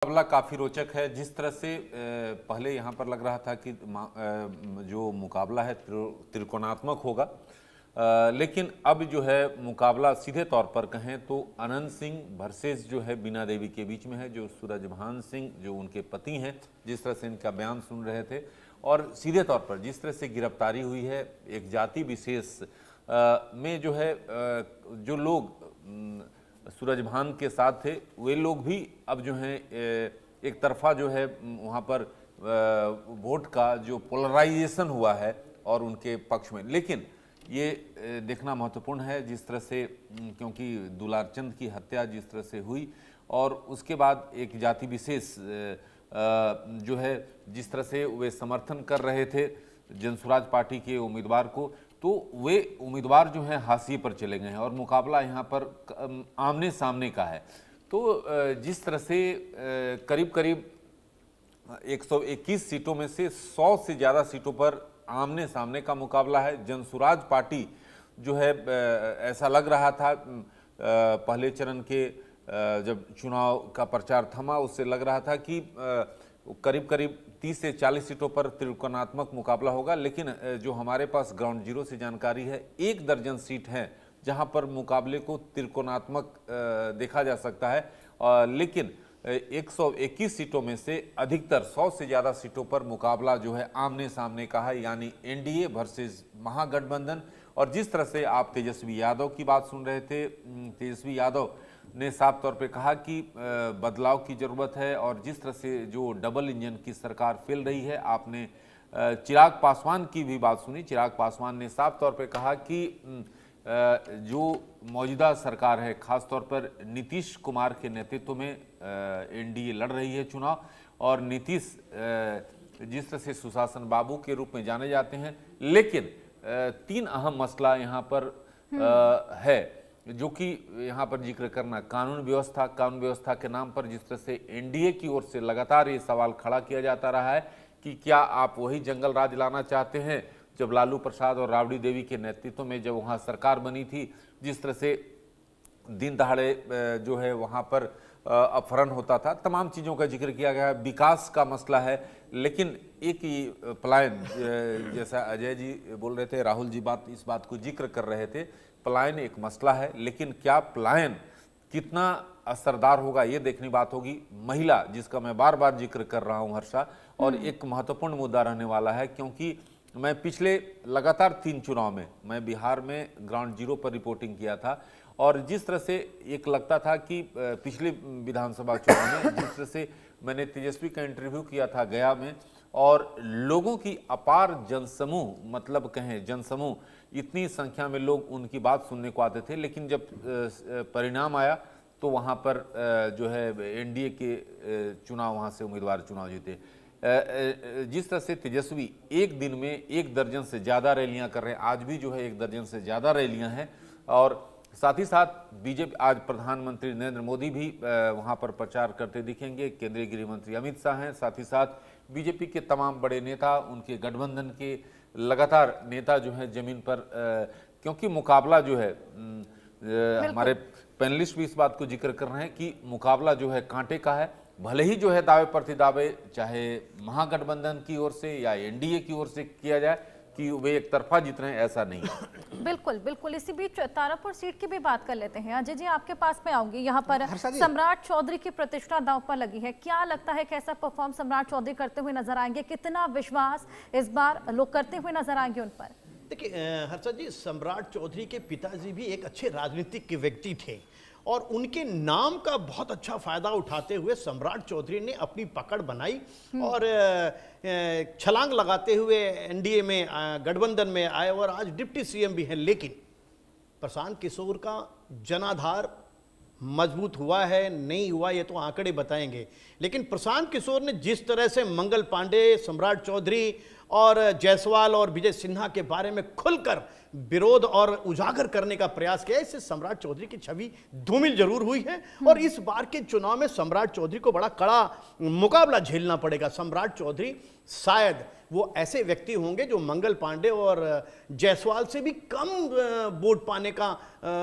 मुकाबला काफ़ी रोचक है। जिस तरह से पहले यहाँ पर लग रहा था कि जो मुकाबला है त्रिकोणात्मक होगा, लेकिन अब जो है मुकाबला सीधे तौर पर कहें तो अनंत सिंह वर्सेस जो है बीना देवी के बीच में है। जो सूरजभान सिंह जो उनके पति हैं, जिस तरह से इनका बयान सुन रहे थे और सीधे तौर पर जिस तरह से गिरफ्तारी हुई है एक जाति विशेष में जो है जो लोग सूरजभान के साथ थे वे लोग भी अब जो हैं एक तरफा जो है वहाँ पर वोट का जो पोलराइजेशन हुआ है और उनके पक्ष में। लेकिन ये देखना महत्वपूर्ण है जिस तरह से, क्योंकि दुलारचंद की हत्या जिस तरह से हुई और उसके बाद एक जाति विशेष जो है जिस तरह से वे समर्थन कर रहे थे जनसुराज पार्टी के उम्मीदवार को, तो वे उम्मीदवार जो हैं हाशिए पर चले गए हैं और मुकाबला यहाँ पर आमने सामने का है। तो जिस तरह से करीब करीब 121 सीटों में से 100 से ज़्यादा सीटों पर आमने सामने का मुकाबला है। जनसुराज पार्टी जो है ऐसा लग रहा था पहले चरण के जब चुनाव का प्रचार थमा उससे लग रहा था कि करीब करीब 30 से 40 सीटों पर त्रिकोणात्मक मुकाबला होगा, लेकिन जो हमारे पास ग्राउंड जीरो से जानकारी है 1 दर्जन सीट हैं जहां पर मुकाबले को त्रिकोणात्मक देखा जा सकता है। लेकिन 121 सीटों में से अधिकतर 100 से ज़्यादा सीटों पर मुकाबला जो है आमने सामने का है, यानी एनडीए वर्सेस महागठबंधन। और जिस तरह से आप तेजस्वी यादव की बात सुन रहे थे, तेजस्वी यादव ने साफ तौर पे कहा कि बदलाव की ज़रूरत है और जिस तरह से जो डबल इंजन की सरकार फैल रही है, आपने चिराग पासवान की भी बात सुनी। चिराग पासवान ने साफ तौर पे कहा कि जो मौजूदा सरकार है खासतौर पर नीतीश कुमार के नेतृत्व में एनडीए लड़ रही है चुनाव, और नीतीश जिस तरह से सुशासन बाबू के रूप में जाने जाते हैं, लेकिन 3 अहम मसला यहाँ पर है जो कि यहाँ पर जिक्र करना। कानून व्यवस्था के नाम पर जिस तरह से एनडीए की ओर से लगातार ये सवाल खड़ा किया जाता रहा है कि क्या आप वही जंगल राज लाना चाहते हैं जब लालू प्रसाद और राबड़ी देवी के नेतृत्व में जब वहाँ सरकार बनी थी। जिस तरह से दिन दहाड़े जो है वहाँ पर अपहरण होता था, तमाम चीज़ों का जिक्र किया गया है। विकास का मसला है, लेकिन एक ही पलायन, जैसा अजय जी बोल रहे थे, राहुल जी इस बात को जिक्र कर रहे थे, पलायन एक मसला है, लेकिन क्या पलायन कितना असरदार होगा ये देखनी बात होगी। महिला, जिसका मैं बार बार जिक्र कर रहा हूँ हर्षा, और एक महत्वपूर्ण मुद्दा रहने वाला है, क्योंकि मैं पिछले लगातार 3 चुनाव में मैं बिहार में ग्राउंड जीरो पर रिपोर्टिंग किया था, और जिस तरह से एक लगता था कि पिछले विधानसभा चुनाव में जिस तरह से मैंने तेजस्वी का इंटरव्यू किया था गया में, और लोगों की अपार जनसमूह, मतलब कहें जनसमूह, इतनी संख्या में लोग उनकी बात सुनने को आते थे, लेकिन जब परिणाम आया तो वहाँ पर जो है एनडीए के चुनाव, वहाँ से उम्मीदवार चुनाव जीते। जिस तरह से तेजस्वी एक दिन में 1 दर्जन से ज़्यादा रैलियाँ कर रहे हैं, आज भी जो है 1 दर्जन से ज़्यादा रैलियाँ हैं, और साथ ही साथ बीजेपी, आज प्रधानमंत्री नरेंद्र मोदी भी वहाँ पर प्रचार करते दिखेंगे, केंद्रीय गृह मंत्री अमित शाह हैं, साथ ही साथ बीजेपी के तमाम बड़े नेता, उनके गठबंधन के लगातार नेता जो हैं जमीन पर, क्योंकि मुकाबला जो है हमारे पैनलिस्ट भी इस बात को जिक्र कर रहे हैं कि मुकाबला जो है कांटे का है। भले ही जो है दावे प्रतिदावे चाहे महागठबंधन की ओर से या एनडीए की ओर से किया जाए कि वे एक तरफा जीत रहे हैं, ऐसा नहीं है। बिल्कुल बिल्कुल। इसी बीच तारापुर सीट की भी बात कर लेते हैं। अजय जी, आपके पास में आऊंगी। यहाँ पर सम्राट चौधरी की प्रतिष्ठा दांव पर लगी है, क्या लगता है कैसा परफॉर्म सम्राट चौधरी करते हुए नजर आएंगे? कितना विश्वास इस बार लोग करते हुए नजर आएंगे उन पर? देखिए हर्षद जी, सम्राट चौधरी के पिताजी भी एक अच्छे राजनीतिक व्यक्ति थे और उनके नाम का बहुत अच्छा फायदा उठाते हुए सम्राट चौधरी ने अपनी पकड़ बनाई और छलांग लगाते हुए एनडीए में, गठबंधन में आए और आज डिप्टी सीएम भी हैं। लेकिन प्रशांत किशोर का जनाधार मजबूत हुआ है नहीं हुआ ये तो आंकड़े बताएंगे, लेकिन प्रशांत किशोर ने जिस तरह से मंगल पांडे, सम्राट चौधरी और जायसवाल और विजय सिन्हा के बारे में खुलकर विरोध और उजागर करने का प्रयास किया, इससे सम्राट चौधरी की छवि धूमिल जरूर हुई है। और इस बार के चुनाव में सम्राट चौधरी को बड़ा कड़ा मुकाबला झेलना पड़ेगा। सम्राट चौधरी शायद वो ऐसे व्यक्ति होंगे जो मंगल पांडे और जायसवाल से भी कम वोट पाने का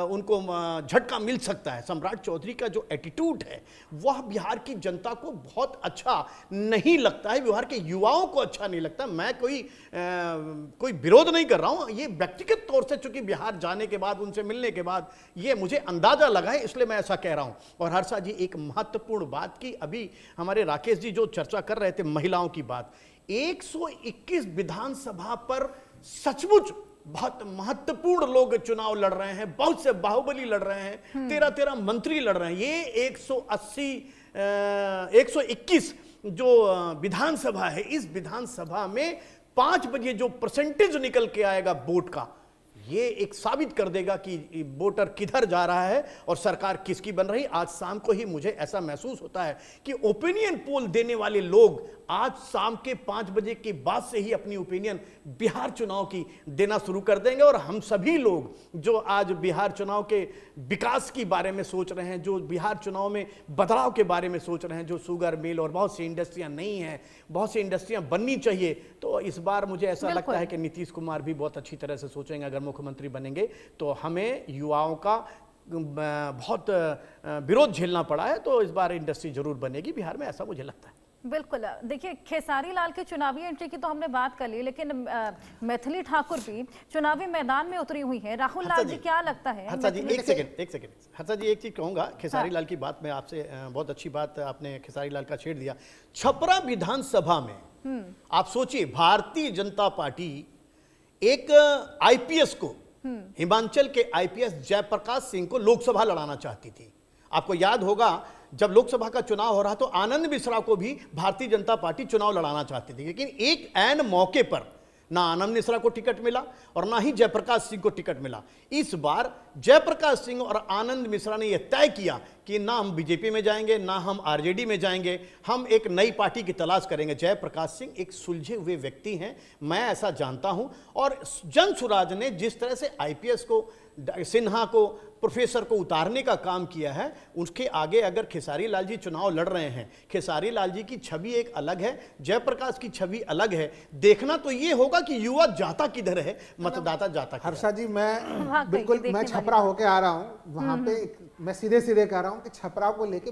उनको झटका मिल सकता है। सम्राट चौधरी का जो एटीट्यूड है वह बिहार की जनता को बहुत अच्छा नहीं लगता है, बिहार के युवाओं को अच्छा नहीं लगता। मैं कोई विरोध नहीं कर रहा हूं, ये व्यक्तिगत तौर से चूंकि बिहार जाने के बाद, उनसे मिलने के बाद ये मुझे अंदाजा लगा है, इसलिए मैं ऐसा कह रहा हूं। और हर्षा जी, एक महत्वपूर्ण बात की अभी हमारे राकेश जी जो चर्चा कर रहे थे महिलाओं की बात, 121 विधानसभा पर सचमुच बहुत महत्वपूर्ण लोग चुनाव लड़ रहे हैं, बहुत से बाहुबली लड़ रहे हैं, 13 मंत्री लड़ रहे हैं। ये 121 जो विधानसभा है, इस विधानसभा में 5 बजे जो परसेंटेज निकल के आएगा वोट का, ये एक साबित कर देगा कि वोटर किधर जा रहा है और सरकार किसकी बन रही। आज शाम को ही मुझे ऐसा महसूस होता है कि ओपिनियन पोल देने वाले लोग आज शाम के 5 बजे के बाद से ही अपनी ओपिनियन बिहार चुनाव की देना शुरू कर देंगे। और हम सभी लोग जो आज बिहार चुनाव के विकास के बारे में सोच रहे हैं, जो बिहार चुनाव में बदलाव के बारे में सोच रहे हैं, जो शुगर मिल और बहुत सी इंडस्ट्रियां नहीं हैं, बहुत सी इंडस्ट्रियां बननी चाहिए, तो इस बार मुझे ऐसा लगता है कि नीतीश कुमार भी बहुत अच्छी तरह से सोचेंगे। अगर मुख्यमंत्री बनेंगे तो हमें युवाओं का बहुत विरोध झेलना पड़ा है, तो इस बार इंडस्ट्री जरूर बनेगी बिहार में, ऐसा मुझे लगता है। बिल्कुल। देखिए, खेसारी लाल की चुनावी एंट्री की तो हमने बात कर ली, लेकिन मैथिली ठाकुर भी चुनावी मैदान में उतरी हुई है। राहुल लाल जी, क्या लगता है? हर्षा जी, एक सेकंड हर्षा जी, एक चीज कहूंगा। खेसारी लाल की बात में आपसे, बहुत अच्छी बात आपने खेसारी लाल का छेड़ दिया। छपरा विधानसभा में आप सोचिए, भारतीय जनता पार्टी एक आईपीएस को, हिमाचल के आईपीएस जयप्रकाश सिंह को लोकसभा लड़ाना चाहती थी। आपको याद होगा जब लोकसभा का चुनाव हो रहा तो आनंद मिश्रा को भी भारतीय जनता पार्टी चुनाव लड़ाना चाहती थी, लेकिन एक ऐन मौके पर ना आनंद मिश्रा को टिकट मिला और ना ही जयप्रकाश सिंह को टिकट मिला। इस बार जयप्रकाश सिंह और आनंद मिश्रा ने यह तय किया कि ना हम बीजेपी में जाएंगे, ना हम आरजेडी में जाएंगे, हम एक नई पार्टी की तलाश करेंगे। जयप्रकाश सिंह एक सुलझे हुए व्यक्ति हैं, मैं ऐसा जानता हूं। और जन सुराज ने जिस तरह से आईपीएस को, सिन्हा को, प्रोफेसर को उतारने का काम किया है, उसके आगे अगर खेसारी लाल जी चुनाव लड़ रहे हैं, खेसारी लाल जी की छवि एक अलग है, जयप्रकाश की छवि अलग है। देखना तो ये होगा कि युवा जाता किधर है, मतदाता जाता किधर। हर्षा जी, मैं बिल्कुल, मैं छपरा होके आ रहा हूँ, वहाँ पे मैं सीधे सीधे कह रहा हूँ कि छपरा को लेके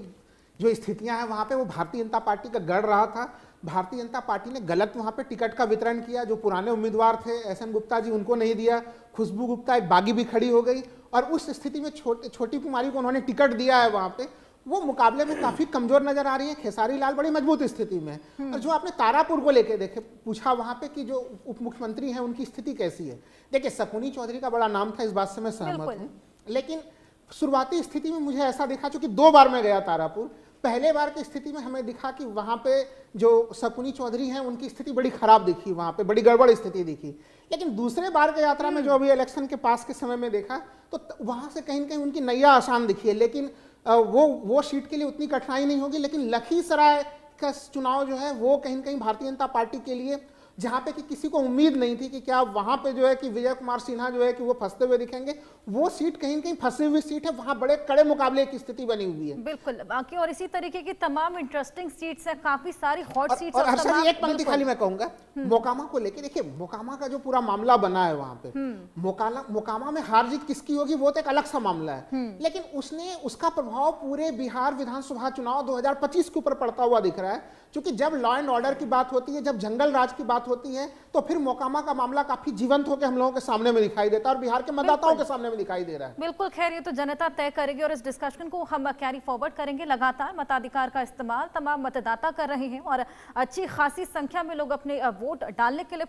जो स्थितियां हैं वहाँ पे, वो भारतीय जनता पार्टी का गढ़ रहा था। भारतीय जनता पार्टी ने गलत वहाँ पे टिकट का वितरण किया। जो पुराने उम्मीदवार थे एसएन गुप्ता जी, उनको नहीं दिया। खुशबू गुप्ता एक बागी भी खड़ी हो गई, और उस स्थिति में छोटी कुमारी को उन्होंने टिकट दिया है। वहाँ पे वो मुकाबले में काफी कमजोर नजर आ रही है। खेसारी लाल बड़ी मजबूत स्थिति में है। और जो आपने तारापुर को लेके देखे पूछा, वहाँ पे कि जो उप मुख्यमंत्री हैं उनकी स्थिति कैसी है, देखिए शकुनी चौधरी का बड़ा नाम था, इस बात से मैं सहमत हूँ, लेकिन शुरुआती स्थिति में मुझे ऐसा दिखा, चूंकि 2 बार मैं गया तारापुर, पहले बार की स्थिति में हमें दिखा कि वहाँ पे जो शकुनी चौधरी हैं उनकी स्थिति बड़ी खराब दिखी, वहाँ पे बड़ी गड़बड़ स्थिति दिखी। लेकिन दूसरे बार की यात्रा में जो अभी इलेक्शन के पास के समय में देखा, तो वहाँ से कहीं न कहीं उनकी नैया आसान दिखी है। लेकिन वो सीट के लिए उतनी कठिनाई नहीं होगी। लेकिन लखीसराय का चुनाव जो है वो कहीं न कहीं भारतीय जनता पार्टी के लिए, जहाँ पे कि किसी को उम्मीद नहीं थी कि क्या वहाँ पे जो है कि विजय कुमार सिन्हा जो है कि वो फंसते हुए दिखेंगे, वो सीट कहीं न कहीं फंसी हुई सीट है। वहाँ बड़े कड़े मुकाबले की स्थिति बनी हुई है। बिल्कुल। बाकी और इसी तरीके की तमाम इंटरेस्टिंग सीट्स हैं, काफी सारी हॉट सीट्स। और हर्षा जी, एक पंक्ति खाली मैं कहूंगा मोकामा को लेके। देखिए, मोकामा का जो पूरा मामला बना है वहाँ पे, मोकामा में हार जीत किसकी होगी वो तो एक अलग सा मामला है, लेकिन उसका प्रभाव पूरे बिहार विधानसभा चुनाव 2025 के ऊपर पड़ता हुआ दिख रहा है। क्योंकि जब लॉ एंड ऑर्डर की बात होती है, जब जंगल राज की बात होती है, तो फिर मोकामा का मामला काफी जीवंत होकर हम लोगों के सामने में दिखाई देता है और बिहार के मतदाताओं के सामने में दिखाई दे रहा है। बिल्कुल। खैर, ये तो जनता तय करेगी और इस डिस्कशन को हम कैरी फॉरवर्ड करेंगे। लगातार मताधिकार का इस्तेमाल तमाम मतदाता कर रहे हैं और अच्छी खासी संख्या में लोग अपने वोट डालने के लिए